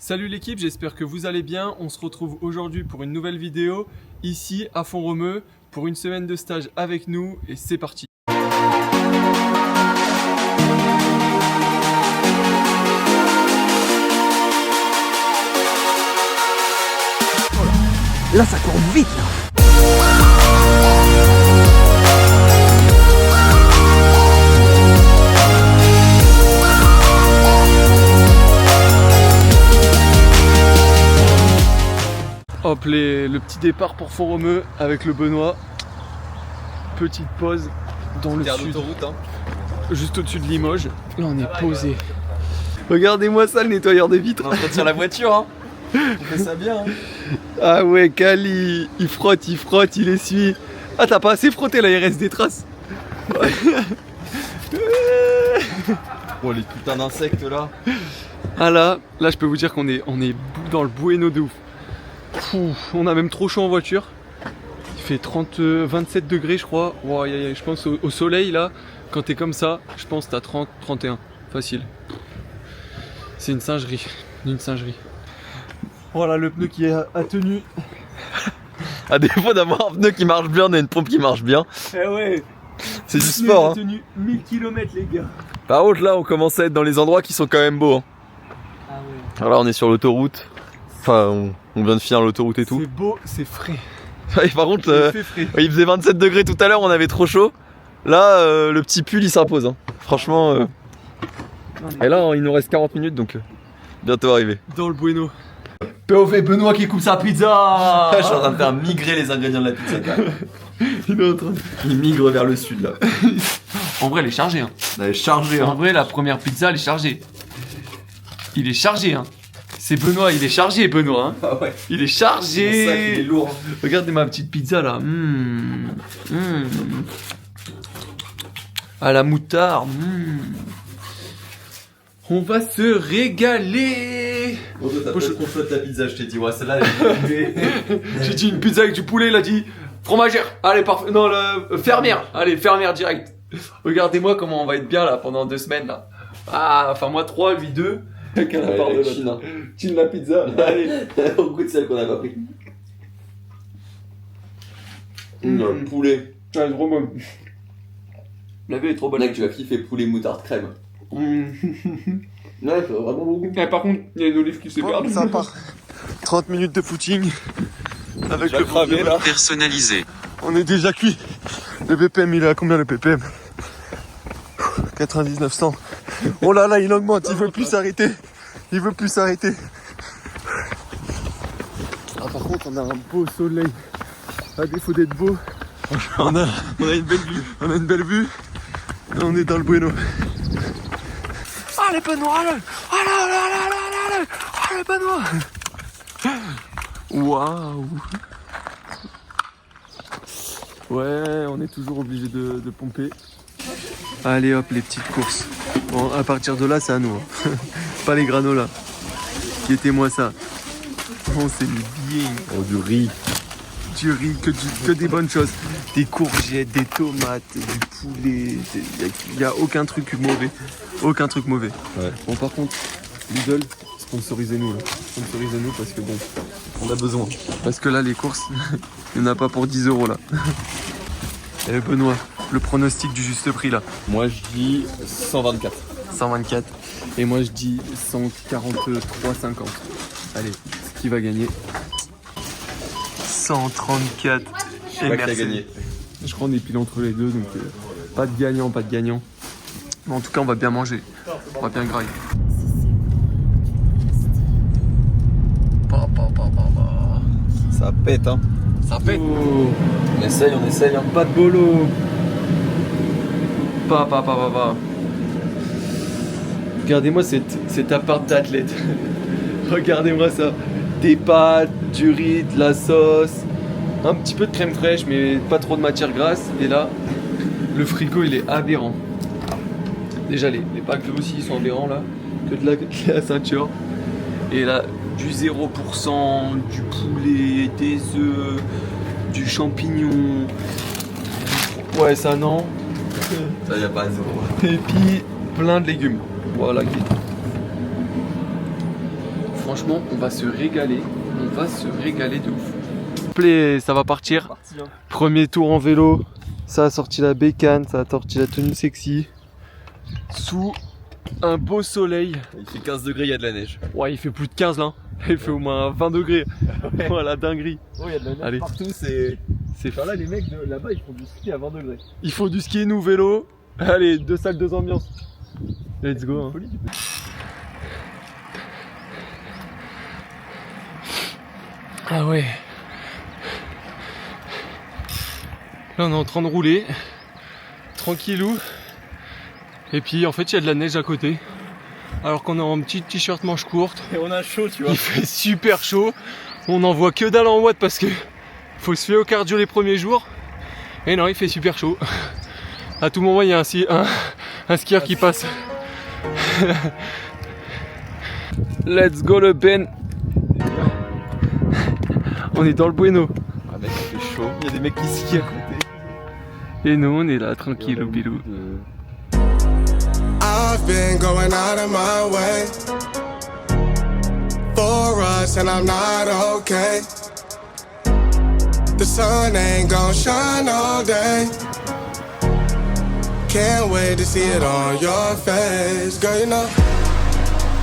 Salut l'équipe, j'espère que vous allez bien. On se retrouve aujourd'hui pour une nouvelle vidéo, ici à Font-Romeu, pour une semaine de stage avec nous, et c'est parti. Là, ça court vite, là. Hop, le petit départ pour Font-Romeu avec le Benoît. Petite pause dans le sud, hein. juste au-dessus de Limoges. Là, on est posé. Regardez-moi ça, le nettoyeur des vitres. On entretient la voiture, hein. On fait ça bien, hein. Ah ouais, Kali, il frotte, il essuie. Ah, t'as pas assez frotté là, il reste des traces. Oh, les putains d'insectes là. Ah là, je peux vous dire qu'on est dans le bueno de ouf. On a même trop chaud en voiture. Il fait 27 degrés, je crois. Wow, je pense au soleil là, quand t'es comme ça, je pense que t'as 30, 31. Facile. C'est une singerie. Voilà le pneu qui est à tenue. À défaut d'avoir un pneu qui marche bien, on a une pompe qui marche bien. Eh ouais, C'est du sport, hein. tenu 1000 km les gars. Par contre, là, on commence à être dans les endroits qui sont quand même beaux, hein. Ah ouais. Alors là, on est sur l'autoroute. Enfin, on vient de finir l'autoroute et tout. C'est beau, c'est frais. Ouais, par contre, Il fait frais. il faisait 27 degrés tout à l'heure, on avait trop chaud. Là, le petit pull, il s'impose, hein. Franchement. Et là, il nous reste 40 minutes, donc bientôt arrivé. Dans le bueno. POV Benoît qui coupe sa pizza. Je suis en train de faire migrer les ingrédients de la pizza. Il est en train de... Il migre vers le sud là. En vrai, elle est chargée. Hein. Elle est chargée, En hein. vrai, la première pizza, elle est chargée. Il est chargé. Hein. C'est Benoît, il est chargé, Benoît. Hein. Ah ouais. Il est C'est pour ça qu'il chargé. est lourd. Regardez ma petite pizza là. À la moutarde. On va se régaler. Bon, toi, t'as pas trop flotte ta pizza, je t'ai dit. Ouais, celle-là, elle est J'ai dit une pizza avec du poulet, il a dit fromagère. Allez, parfait. Non, fermière. Allez, fermière direct. Regardez-moi comment on va être bien là pendant 2 semaines là. Ah, enfin moi 3, lui 2. Chacun la part de l'autre. Chine, hein. Chine la pizza. Allez. On goûte celle qu'on a pas pris. Le poulet. Ah, trop bon. La vie est trop bonne. Mec, tu vas kiffer poulet moutarde crème. Ouais, c'est vraiment beaucoup. Eh, par contre, il y a une olive qui s'est perdue. Ça part. 30 minutes de footing avec le cramé, là. Personnalisé. On est déjà cuit. Le BPM, il est à combien le BPM? 99 100. Oh là là, il augmente, il veut plus s'arrêter. Ah, par contre, on a un beau soleil. À défaut d'être beau, on a une belle vue. Et on est dans le bueno. Ah, les Benoît, le Benoît. Waouh. Ouais, on est toujours obligé de pomper. Allez hop, les petites courses. Bon, à partir de là, c'est à nous. Hein. Pas les granolas. Guettez-moi ça. Oh, c'est bien. Oh, du riz. Du riz, que des bonnes choses. Des courgettes, des tomates, du poulet. Il n'y a aucun truc mauvais. Ouais. Bon, par contre, Lidl, sponsorisez-nous là. Sponsorisez-nous parce que bon, on a besoin. Parce que là, les courses, il n'y en a pas pour 10 € là. Et Benoît, le pronostic du juste prix là. Moi, je dis 124. 124. Et moi, je dis 143,50. Allez, qui va gagner? 134. Je sais pas qui a gagné. Je crois qu'on est pile entre les deux, donc pas de gagnant. Mais en tout cas, on va bien manger. On va bien grailler. Ça pète, hein. Ça fait. Oh, On essaye, hein. pas de bolo. Pas. Regardez-moi cet appart d'athlète. Regardez-moi ça. Des pâtes, du riz, de la sauce, un petit peu de crème fraîche, mais pas trop de matière grasse. Et là, le frigo, il est aberrant. Déjà, les packs aussi, ils sont aberrants là. Que de la ceinture. Et là, du 0%, du poulet, des œufs, du champignon. Ouais, ça non. Ça, y a pas de zéro. Et puis plein de légumes. Voilà. franchement, on va se régaler. On va se régaler de ouf. Play, ça va partir. Premier tour en vélo. Ça a sorti la bécane, ça a sorti la tenue sexy. Sous un beau soleil. Il fait 15 degrés, il y a de la neige. Ouais, il fait plus de 15 là. Il fait au moins 20 degrés. Voilà, dinguerie. Oh, il y a de la neige. Allez. Partout, c'est. C'est Enfin, là, les mecs là-bas, ils font du ski à 20 degrés. Il faut du ski, nous vélo. Allez, 2 salles, 2 ambiances. Let's go. Hein. Ah ouais. Là on est en train de rouler. Tranquillou. Et puis en fait il y a de la neige à côté. Alors qu'on est en petit t-shirt manche courte. Et on a chaud, tu vois. Il fait super chaud. On n'en voit que dalle en watts parce que faut se fier au cardio les premiers jours. Et non, il fait super chaud. À tout moment il y a un skieur qui passe. Let's go le Ben. On est dans le Bueno. Ah mec, il fait chaud. Il y a des mecs qui skient à côté. Et nous on est là tranquille au bilou. I've been going out of my way for us, and I'm not okay. The sun ain't gon' shine all day. Can't wait to see it on your face. Girl, you know,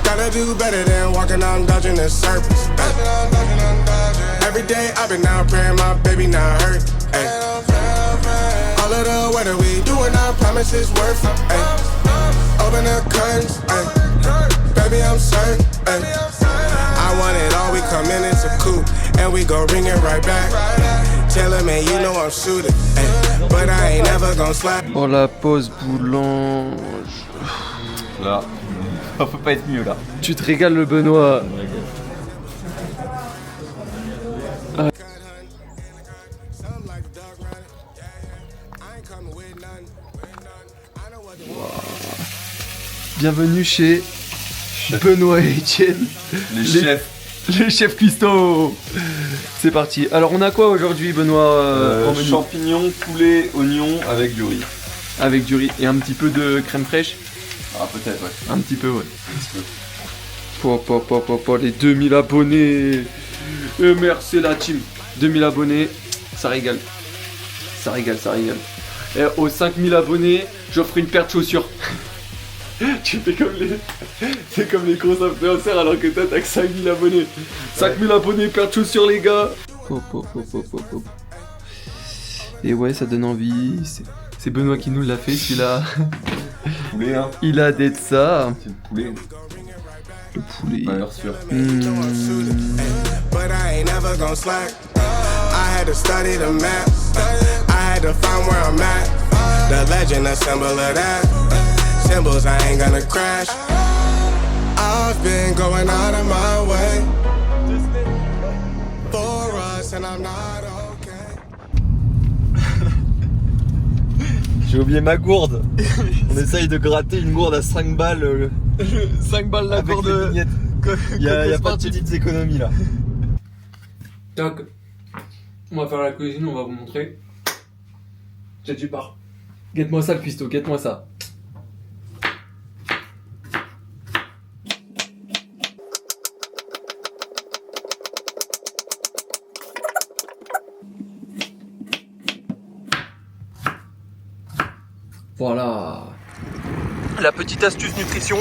gotta do better than walking out dodging the surface. Every day I've been out praying my baby not hurt. Ay. All of the weather we doing, I promise it's worth it. Ay. Open the curtains, ay. Baby I'm certain. Ay. I want it all, we come in, it's a coupe, and we gon' bring it right back. Tell him, man, you know I'm shooting, ay. But I ain't never gon' slap. Oh la pause boulange. Là, on peut pas être mieux là. Tu te régales le Benoît. Bienvenue chez Benoît et Etienne, les chefs cuistots. C'est parti. Alors on a quoi aujourd'hui Benoît en menu? Champignons, poulet, oignons avec du riz. Avec du riz et un petit peu de crème fraîche. Ah peut-être ouais. Un petit peu ouais. Les 2000 abonnés. Et merci la team. 2000 abonnés, ça régale. Ça régale, ça régale. Et aux 5000 abonnés, j'offre une paire de chaussures. Tu fais comme les. C'est comme les gros influenceurs alors que toi t'as que 5000 abonnés. 5000 abonnés, paire de chaussures les gars. Et ouais, ça donne envie. C'est Benoît qui nous l'a fait celui-là. Poulet hein. Il a d'être ça. C'est le poulet. Le poulet. Valeur sûre. But I ain't never gon' slack. I had to study the map. I had to find where I'm at. The legend, a symbol of that. Symbols, I ain't gonna crash. I've been going out of my way for us, and I'm not okay. J'ai oublié ma gourde. On essaye de gratter une gourde à 5 balles. 5 balles la Avec gourde. les vignettes. Il y a pas de petites économies là. Tac. On va faire la cuisine, on va vous montrer. Tiens, tu pars. Guette-moi ça le cuistot, guette-moi ça. Voilà. La petite astuce nutrition.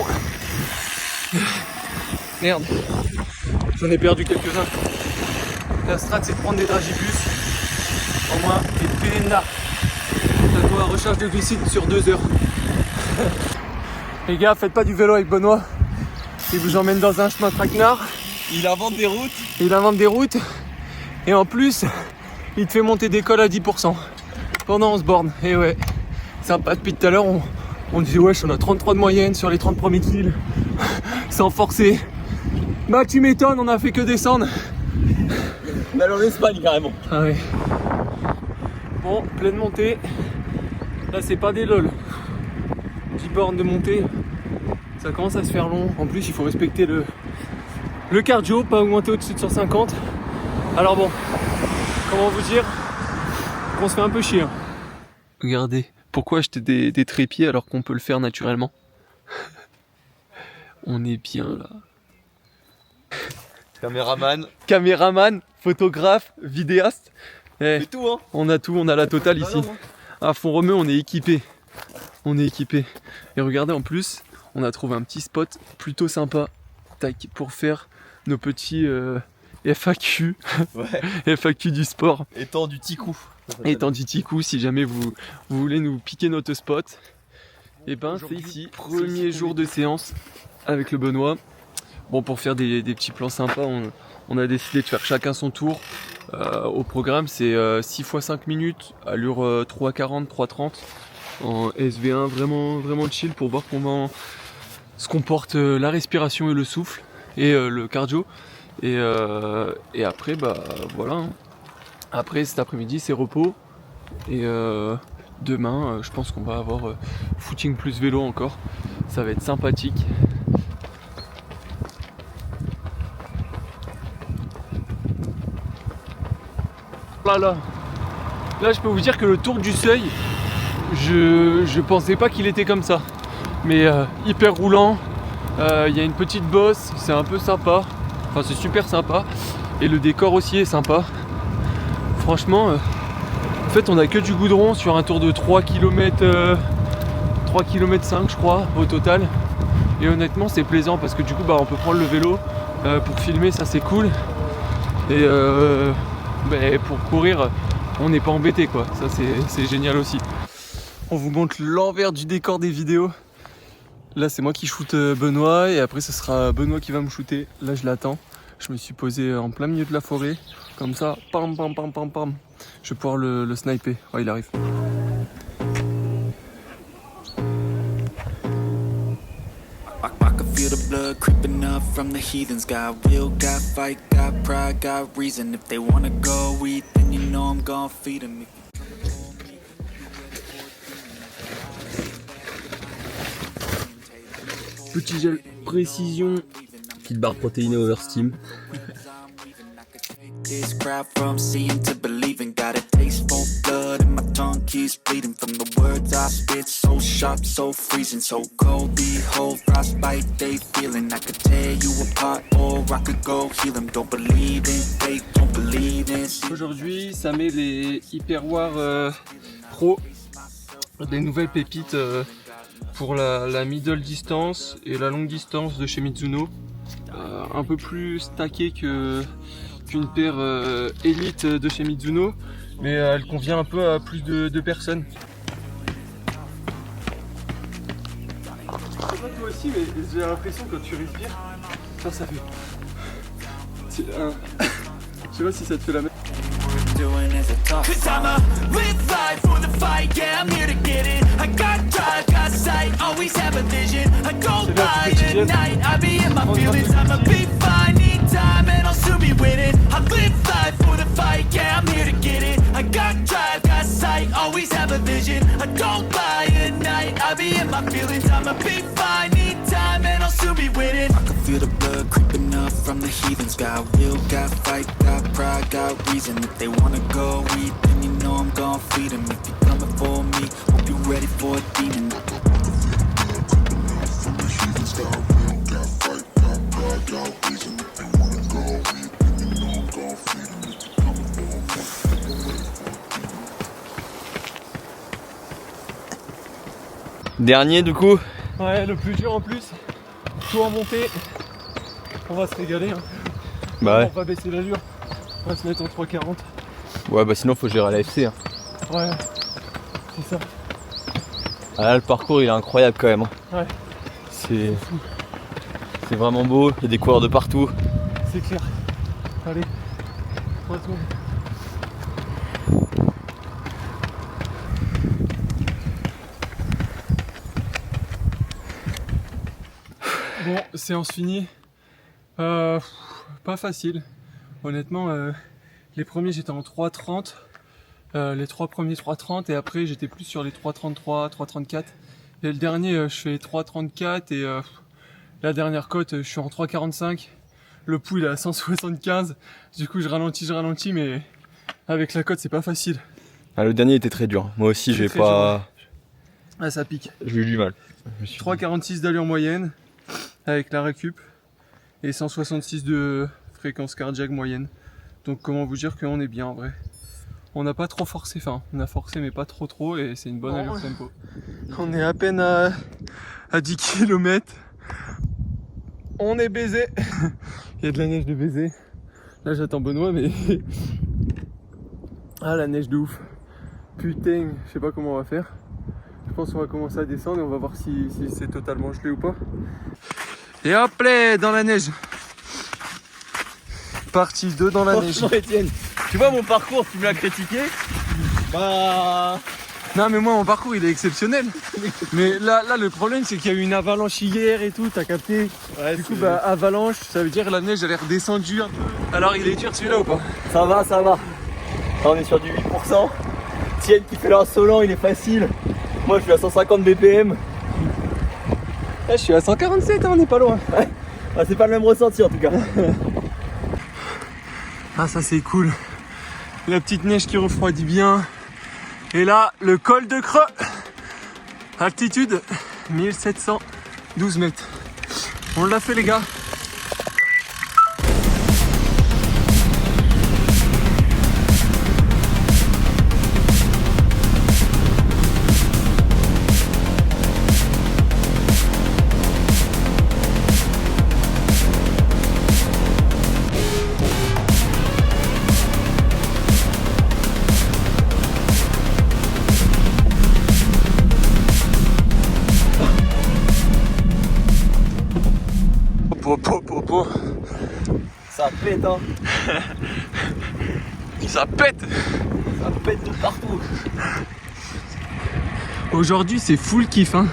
Merde. J'en ai perdu quelques-uns. La strat c'est de prendre des dragibus. Au moins des pénards. T'as quoi, recharge de glucides sur 2 heures. Les gars, faites pas du vélo avec Benoît. Il vous emmène dans un chemin traquenard. Il invente des routes. Il invente des routes. Et en plus, il te fait monter d'école à 10% pendant 11 bornes. Et ouais, sympa, depuis tout à l'heure, on disait wesh, on a 33 de moyenne sur les 30 premiers kills. Sans forcer. Bah tu m'étonnes, on a fait que descendre. On est en Espagne carrément. Ah ouais. Bon, pleine montée. Là c'est pas des lol. 10 bornes de montée. Ça commence à se faire long. En plus il faut respecter le cardio, pas augmenter au-dessus de 150. Alors bon, comment vous dire qu'on se fait un peu chier. Regardez, pourquoi acheter des trépieds alors qu'on peut le faire naturellement? On est bien là. caméraman, photographe, vidéaste. Eh, C'est tout, hein. on a tout, on a la totale ici. À fond Romeu, on est équipé. On est équipé. Et regardez, en plus, on a trouvé un petit spot plutôt sympa pour faire nos petits FAQ. Ouais. FAQ du sport. Étant du ticou. Étant du ticou, si jamais vous voulez nous piquer notre spot, et ben c'est ici. Premier jour de séance avec le Benoît. Bon, pour faire des petits plans sympas, on a décidé de faire chacun son tour. Au programme, c'est 6 x 5 minutes, allure 3,40, 3,30 en SV1, vraiment chill pour voir comment se comporte la respiration et le souffle et le cardio. Et après, bah voilà. Hein. Après, cet après-midi, c'est repos. Et demain, je pense qu'on va avoir footing plus vélo encore. Ça va être sympathique. Là, je peux vous dire que le tour du seuil, je pensais pas qu'il était comme ça. Mais hyper roulant. Il y a une petite bosse, c'est un peu sympa. Enfin, c'est super sympa. Et le décor aussi est sympa. Franchement, en fait, on a que du goudron sur un tour de 3 km 5 je crois au total. Et honnêtement, c'est plaisant parce que du coup, bah, on peut prendre le vélo pour filmer, ça c'est cool. Et pour courir, on n'est pas embêté quoi. Ça c'est génial aussi. On vous montre l'envers du décor des vidéos. Là, c'est moi qui shoot Benoît et après, ce sera Benoît qui va me shooter. Là, je l'attends. Je me suis posé en plein milieu de la forêt. Comme ça, pam. Je vais pouvoir le sniper. Oh, il arrive. I can feel the blood creeping up from the heathens. Got will, got fight, got pride, got reason. If they wanna go eat, then you know I'm gonna feed them. Petit gel précision. Petite barre protéinée Oversteam. This crowd from seeing to believing. Got a taste for blood and my tongue keeps bleeding from the words I spit. So sharp, so freezing, so cold. Behold, frostbite they feeling. I could tear you apart or I could go heal them. Don't believe in fate, don't believe in. Aujourd'hui, ça met les Hyperwar Pro, des nouvelles pépites pour la middle distance et la longue distance de chez Mizuno. Un peu plus stacké qu'une paire élite de chez Mizuno, mais elle convient un peu à plus de personnes. Je sais pas toi aussi, mais j'ai l'impression quand tu respires, ça fait. Je sais pas si ça te fait la même. Doing is a tough. Cause I'ma live life for the fight, yeah, I'm here to get it. I got drive, got sight, always have a vision. I go by at night, I be in my feelings. I'ma be fine, need time, and I'll soon be winning. I live life for the fight, yeah, I'm here to get it. I got drive, got sight, always have a vision. I go by at night, I be in my feelings. I'ma be fine, need time, and I'll soon be winning. I can feel the blood creeping up from the heathens. Got will, got fight, got pride, got reason. If they wanna go eat, then you know I'm gon' feed them. If you're coming for me, hope you're ready for a demon. Dernier du coup. Ouais, le plus dur en plus, tout en montée. On va se régaler. Hein. Bah ouais. On va baisser l'allure. On va se mettre en 3,40. Ouais, bah sinon faut gérer à l'AFC. Hein. Ouais, c'est ça. Ah là, le parcours il est incroyable quand même. Hein. Ouais. C'est vraiment beau, il y a des coureurs de partout. C'est clair. Allez, 3 secondes. Bon, séance finie. Pas facile. Honnêtement, les premiers j'étais en 3,30. Les 3 premiers 3,30 et après j'étais plus sur les 3,33, 3,34. Et le dernier je fais 3,34 et la dernière côte je suis en 3,45. Le pouls il est à 175. Du coup je ralentis mais avec la côte c'est pas facile. Ah, le dernier était très dur. Moi aussi j'ai très pas. dur. Ah ça pique. J'ai eu du mal. 3,46 d'allure moyenne avec la récup et 166 de fréquence cardiaque moyenne. Donc comment vous dire qu'on est bien en vrai. On n'a pas trop forcé, enfin on a forcé mais pas trop et c'est une bonne allure tempo. On est à peine à 10 km. On est baisé. Il y a de la neige de baiser. Là j'attends Benoît mais... Ah la neige de ouf. Putain, je sais pas comment on va faire. Je pense qu'on va commencer à descendre et on va voir si c'est totalement gelé ou pas. Et hop là, dans la neige. Partie 2 dans la neige. Etienne, tu vois mon parcours, tu me l'as critiqué. Bah... Non mais moi mon parcours il est exceptionnel. Mais là le problème c'est qu'il y a eu une avalanche hier et tout, t'as capté. Ouais, du coup bah avalanche, ça veut dire la neige elle est redescendue un peu. Alors il est dur celui-là ou pas? Ça va, ça va. Là, on est sur du 8%. Tienne qui fait l'insolent, il est facile. Moi je suis à 150 BPM. Je suis à 147, on n'est pas loin. Ouais. Ah, c'est pas le même ressenti en tout cas. Ah ça c'est cool. La petite neige qui refroidit bien. Et là le col de Creux. Altitude 1712 mètres. On l'a fait les gars. Ça pète hein. Ça pète. Ça pète de partout. Aujourd'hui c'est full kiff hein.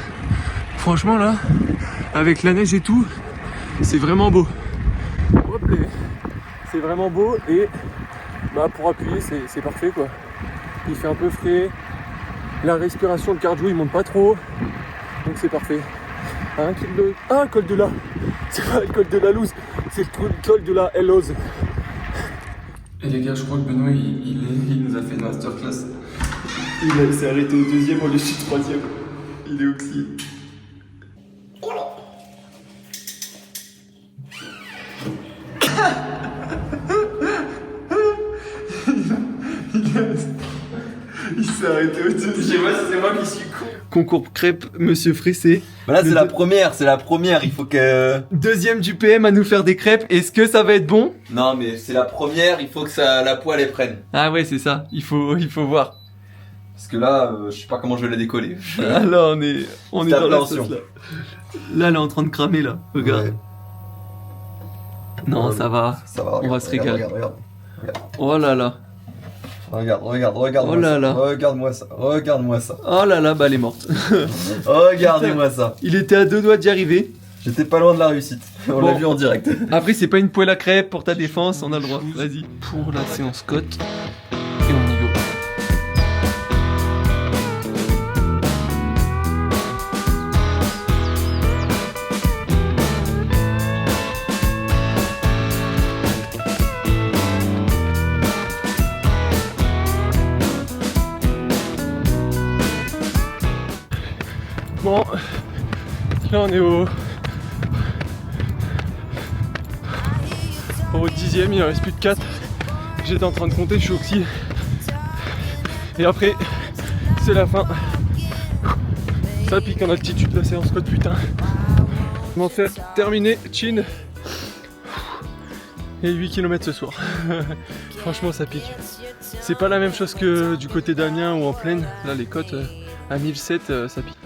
Franchement là, avec la neige et tout, c'est vraiment beau. Hop là. C'est vraiment beau et bah, pour appuyer c'est parfait quoi. Il fait un peu frais. La respiration, le cardio il monte pas trop. Donc c'est parfait. Ah, col de la. C'est pas le col de la loose, c'est le col de la Helloz. Et les gars, je crois que Benoît il nous a fait une masterclass. Il s'est arrêté au deuxième au lieu du troisième. Il est oxy. Il s'est arrêté au deuxième. Je sais pas si c'est moi qui suis con. Concours crêpe, monsieur Frissé. Bah là c'est la première, il faut que... Deuxième du PM à nous faire des crêpes, est-ce que ça va être bon? Non mais c'est la première, il faut que la poêle les prenne. Ah ouais c'est ça, il faut voir. Parce que là, je sais pas comment je vais la décoller. Ah là on est dans la appréhension. sauce là. Là elle est en train de cramer là, regarde. Ouais. Non ça va, Ça va, on va se régaler. Regarde. Oh là là, Regarde. Oh là là. Regarde-moi ça. oh là là, bah elle est morte. Regardez-moi ça. Il était à 2 doigts d'y arriver. J'étais pas loin de la réussite. On l'a vu en direct. Après c'est pas une poêle à crêpes pour ta défense, on a le droit. Vas-y. Pour la séance côte. Et on y go. Bon, là on est au 10e, il en reste plus de 4. J'étais en train de compter, je suis oxy. Et après, c'est la fin. Ça pique en altitude la séance code putain. L'enfer terminé, chin. Et 8 km ce soir. Franchement ça pique. C'est pas la même chose que du côté d'Amiens ou en plaine. Là les côtes à 1007 ça pique.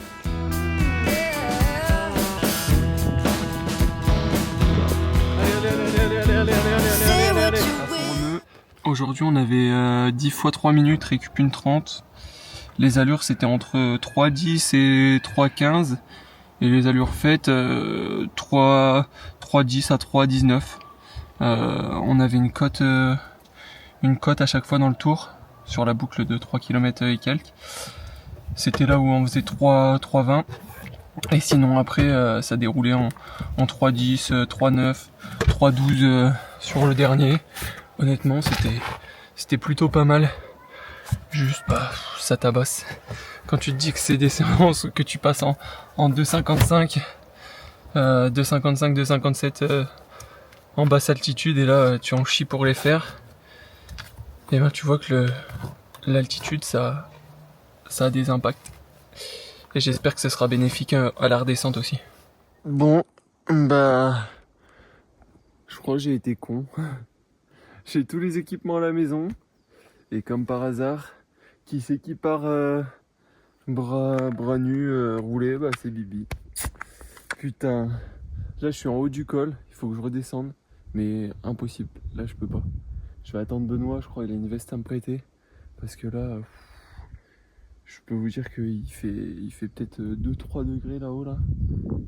Aujourd'hui on avait 10 fois 3 minutes, récup une 30. Les allures c'était entre 3.10 et 3.15. Et les allures faites 3.10 à 3.19. On avait une cote à chaque fois dans le tour, sur la boucle de 3 km et quelques. C'était là où on faisait 3.20. Et sinon après ça déroulait en 3.10, 3.9, 3.12 sur le dernier. Honnêtement c'était plutôt pas mal. Juste bah ça tabasse. Quand tu te dis que c'est des séances que tu passes en 2.55, 2.55, 2.57 en basse altitude et là tu en chies pour les faire. Et ben tu vois que l'altitude ça a des impacts. Et j'espère que ce sera bénéfique à la redescente aussi. Bon, bah... Je crois que j'ai été con. J'ai tous les équipements à la maison. Et comme par hasard, qui c'est qui part bras nus, roulés, bah c'est Bibi. Putain. Là je suis en haut du col, il faut que je redescende. Mais impossible, là je peux pas. Je vais attendre Benoît, je crois, il a une veste à me prêter. Parce que là... Je peux vous dire qu'il fait peut-être 2-3 degrés là-haut là.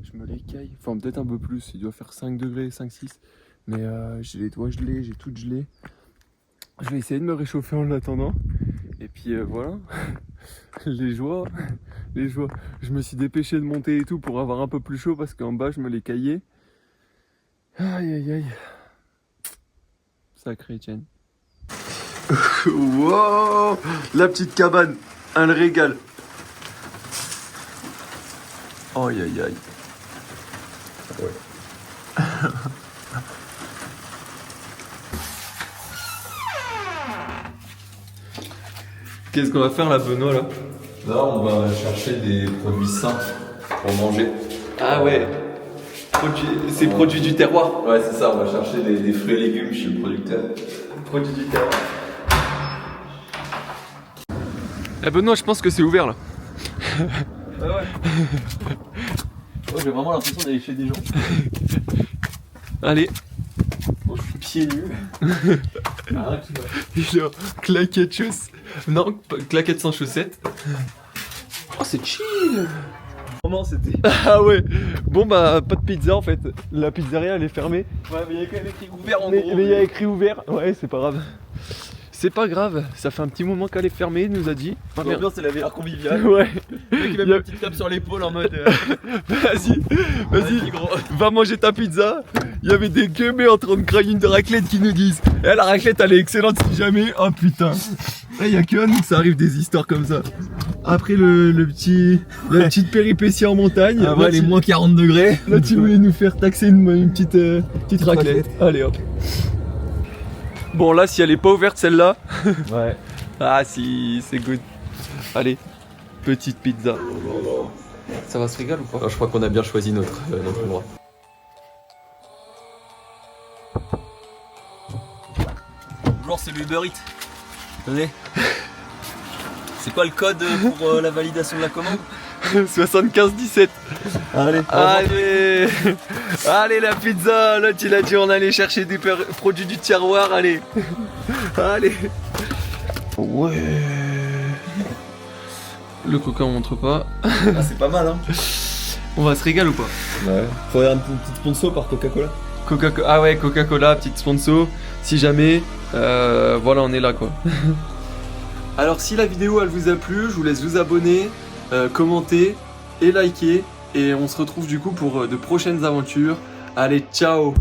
Je me les caille. Enfin peut-être un peu plus, il doit faire 5 degrés, 5-6. Mais j'ai les doigts gelés, j'ai tout gelé. Je vais essayer de me réchauffer en attendant. Et puis voilà. Les joies. Je me suis dépêché de monter et tout pour avoir un peu plus chaud parce qu'en bas je me les caillais. Aïe aïe aïe. Sacré Etienne. Wow, la petite cabane. Un régal. Aïe aïe aïe. Ouais. Qu'est-ce qu'on va faire là, Benoît là? Là, on va chercher des produits sains pour manger. Ah ouais. C'est produits du terroir. Ouais, c'est ça, on va chercher des fruits et légumes chez le producteur. Produits du terroir. Eh Benoît, je pense que c'est ouvert là. Ouais. Oh, j'ai vraiment l'impression d'aller chez des gens. Allez. Oh, je suis pieds nus. Ah, Il est en claquettes chaussettes. Non, claquettes sans chaussettes. Oh, c'est chill. Comment c'était? Ah ouais. Bon bah, pas de pizza en fait. La pizzeria elle est fermée. Ouais, mais il y a quand même écrit ouvert en Mais gros. il y a écrit ouvert. Ouais, c'est pas grave. C'est pas grave, ça fait un petit moment qu'elle est fermée, il nous a dit. L'ambiance, elle avait l'air conviviale. Ouais. Le mec, il a mis une petite tape sur l'épaule en mode. Vas-y, Vas-y, gros. va manger ta pizza. Il y avait des gueumets en train de grailler une raclette qui nous disent la raclette elle est excellente si jamais. Oh putain. Il y a que à nous que ça arrive des histoires comme ça. Après la petite péripétie en montagne. Ah ouais, les moins 40 degrés. Là tu voulais nous faire taxer une petite raclette. Allez hop. Bon là si elle est pas ouverte celle-là. Ouais. Ah si, c'est good. Allez, petite pizza. Ça va se régaler ou pas? Alors, je crois qu'on a bien choisi notre endroit. Bonjour, c'est le Uber Eats. Tenez. C'est quoi le code pour la validation de la commande? 75-17. Allez. Allez. Allez la pizza. Là tu l'as dit on allait chercher des produits du tiroir. Allez. Allez. Ouais. Le coca on montre pas. Ah, c'est pas mal, hein. On va se régaler ou pas? Ouais. Faudrait un petit sponsor par Coca-Cola. Ah ouais, Coca-Cola, petite sponsor. Si jamais, voilà, on est là quoi. Alors si la vidéo elle vous a plu, je vous laisse vous abonner, commenter et liker. Et on se retrouve du coup pour de prochaines aventures. Allez, ciao!